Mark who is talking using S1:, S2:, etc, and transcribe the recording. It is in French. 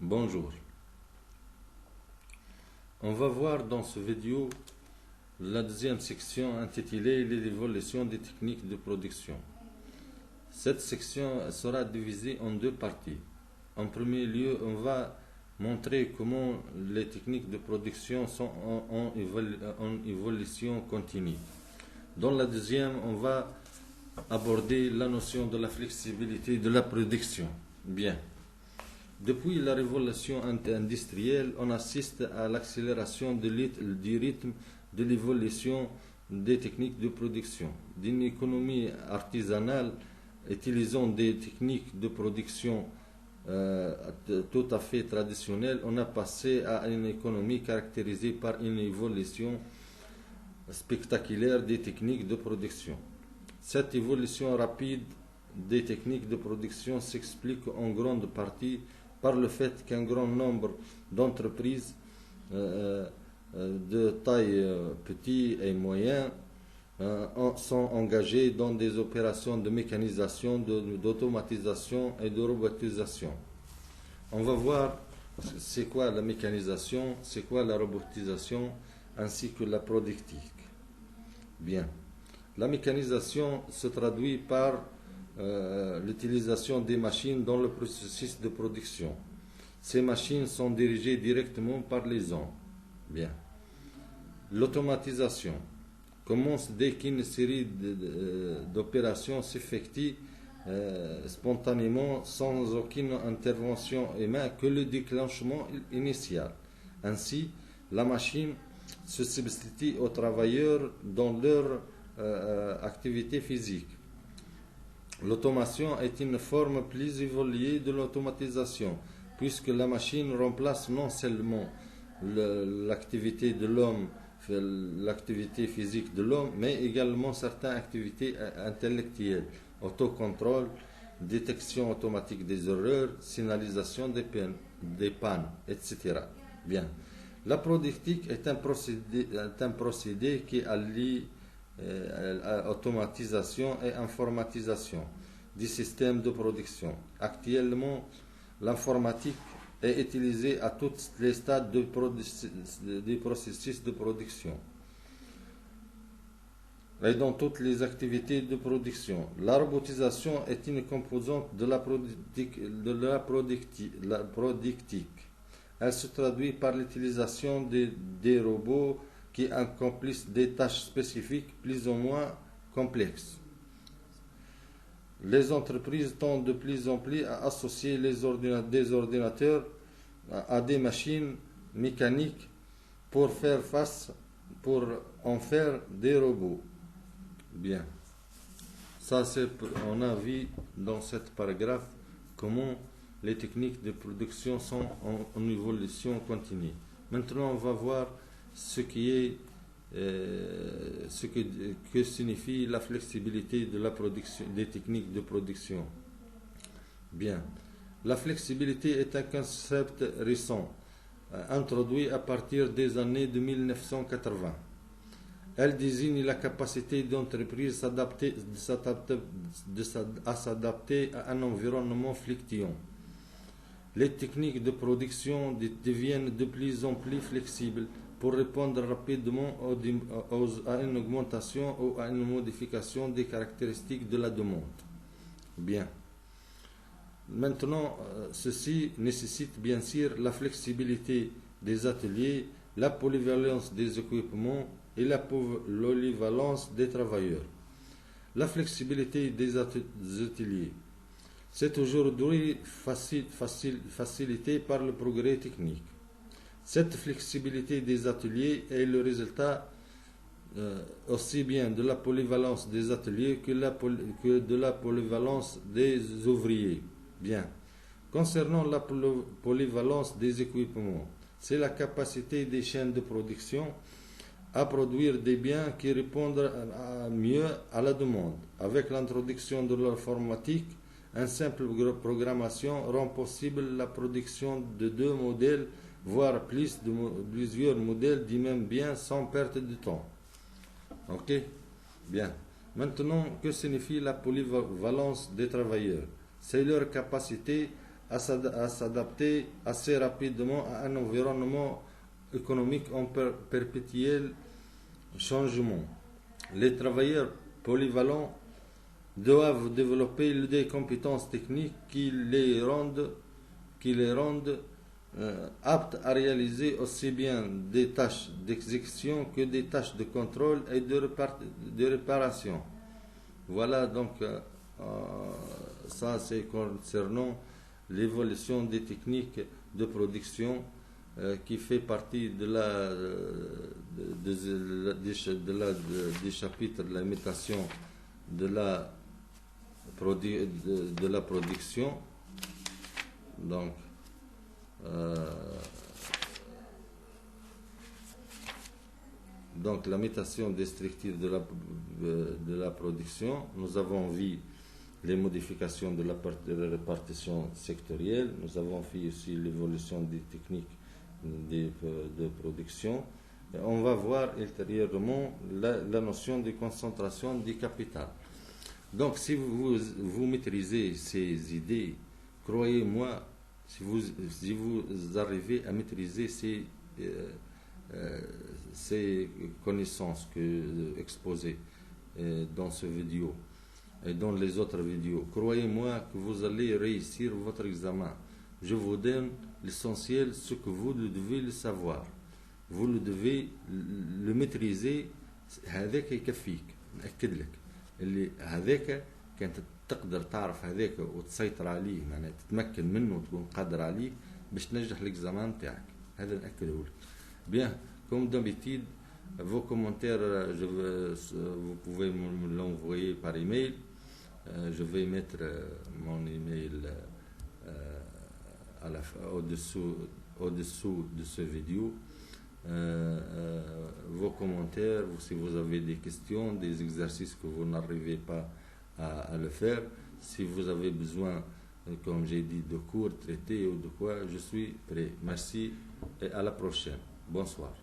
S1: Bonjour. On va voir dans ce vidéo la deuxième section intitulée l'évolution des techniques de production. Cette section sera divisée en deux parties. En premier lieu, on va montrer comment les techniques de production sont en évolution continue. Dans la deuxième, on va aborder la notion de la flexibilité de la production. Bien. Depuis la révolution industrielle, on assiste à l'accélération du rythme de l'évolution des techniques de production. D'une économie artisanale utilisant des techniques de production tout à fait traditionnelles, on a passé à une économie caractérisée par une évolution spectaculaire des techniques de production. Cette évolution rapide des techniques de production s'explique en grande partie par le fait qu'un grand nombre d'entreprises de taille petite et moyenne sont engagées dans des opérations de mécanisation, d'automatisation et de robotisation. On va voir c'est quoi la mécanisation, c'est quoi la robotisation, ainsi que la productique. Bien. La mécanisation se traduit par l'utilisation des machines dans le processus de production. Ces machines sont dirigées directement par les hommes. Bien. L'automatisation commence dès qu'une série d'opérations s'effectue spontanément sans aucune intervention humaine que le déclenchement initial. Ainsi, la machine se substitue aux travailleurs dans leur activité physique. L'automation est une forme plus évoluée de l'automatisation, puisque la machine remplace non seulement l'activité de l'homme, l'activité physique de l'homme, mais également certaines activités intellectuelles, autocontrôle, détection automatique des erreurs, signalisation des pannes, etc. Bien. La productique est un procédé qui allie automatisation et informatisation du système de production. Actuellement, l'informatique est utilisée à tous les stades du processus de production et dans toutes les activités de production. La robotisation est une composante de la productique. Elle se traduit par l'utilisation des robots qui accomplissent des tâches spécifiques plus ou moins complexes. Les entreprises tendent de plus en plus à associer des ordinateurs à des machines mécaniques pour en faire des robots. Bien. Ça, on a vu dans cet paragraphe comment les techniques de production sont en évolution continue. Maintenant, on va voir ce que signifie la flexibilité de la production, des techniques de production. Bien. La flexibilité est un concept récent, introduit à partir des années de 1980. Elle désigne la capacité d'entreprise à s'adapter à un environnement fluctuant. Les techniques de production deviennent de plus en plus flexibles pour répondre rapidement à une augmentation ou à une modification des caractéristiques de la demande. Bien. Maintenant, ceci nécessite bien sûr la flexibilité des ateliers, la polyvalence des équipements et la polyvalence des travailleurs. La flexibilité des ateliers. C'est aujourd'hui facilité par le progrès technique. Cette flexibilité des ateliers est le résultat aussi bien de la polyvalence des ateliers que de la polyvalence des ouvriers. Bien. Concernant la polyvalence des équipements, c'est la capacité des chaînes de production à produire des biens qui répondent mieux à la demande. Avec l'introduction de l'informatique, une simple programmation rend possible la production de 2 modèles, voire plusieurs modèles du même bien sans perte de temps. Ok? Bien. Maintenant, que signifie la polyvalence des travailleurs? C'est leur capacité à s'adapter assez rapidement à un environnement économique en perpétuel changement. Les travailleurs polyvalents doivent développer des compétences techniques qui les rendent aptes à réaliser aussi bien des tâches d'exécution que des tâches de contrôle et de réparation. Voilà donc ça c'est concernant l'évolution des techniques de production qui fait partie des chapitres de l'imitation de la production. Donc l'imitation destructive de la production. Nous avons vu les modifications de la répartition sectorielle. Nous avons vu aussi l'évolution des techniques de production. Et on va voir ultérieurement la notion de concentration du capital. Donc si vous maîtrisez ces idées, croyez-moi, si vous arrivez à maîtriser ces connaissances exposées dans ce vidéo et dans les autres vidéos, croyez-moi que vous allez réussir votre examen. Je vous donne l'essentiel, ce que vous devez le savoir. Vous le devez le maîtriser. هذاك يكفيك، نأكد لك اللي هذاك كانت تقدر تعرف هذاك وتسيطر عليه، معناها تتمكن منه وتكون قادر عليه باش تنجح l'examen تاعك. هذا نأكده لك. Bien, comme d'habitude, vos commentaires, vous pouvez me l'envoyer par email. Je vais mettre mon email au-dessous de ce vidéo. Vos commentaires, si vous avez des questions, des exercices que vous n'arrivez pas à le faire, si vous avez besoin, comme j'ai dit, de cours, traités ou de quoi, je suis prêt. Merci et à la prochaine. Bonsoir.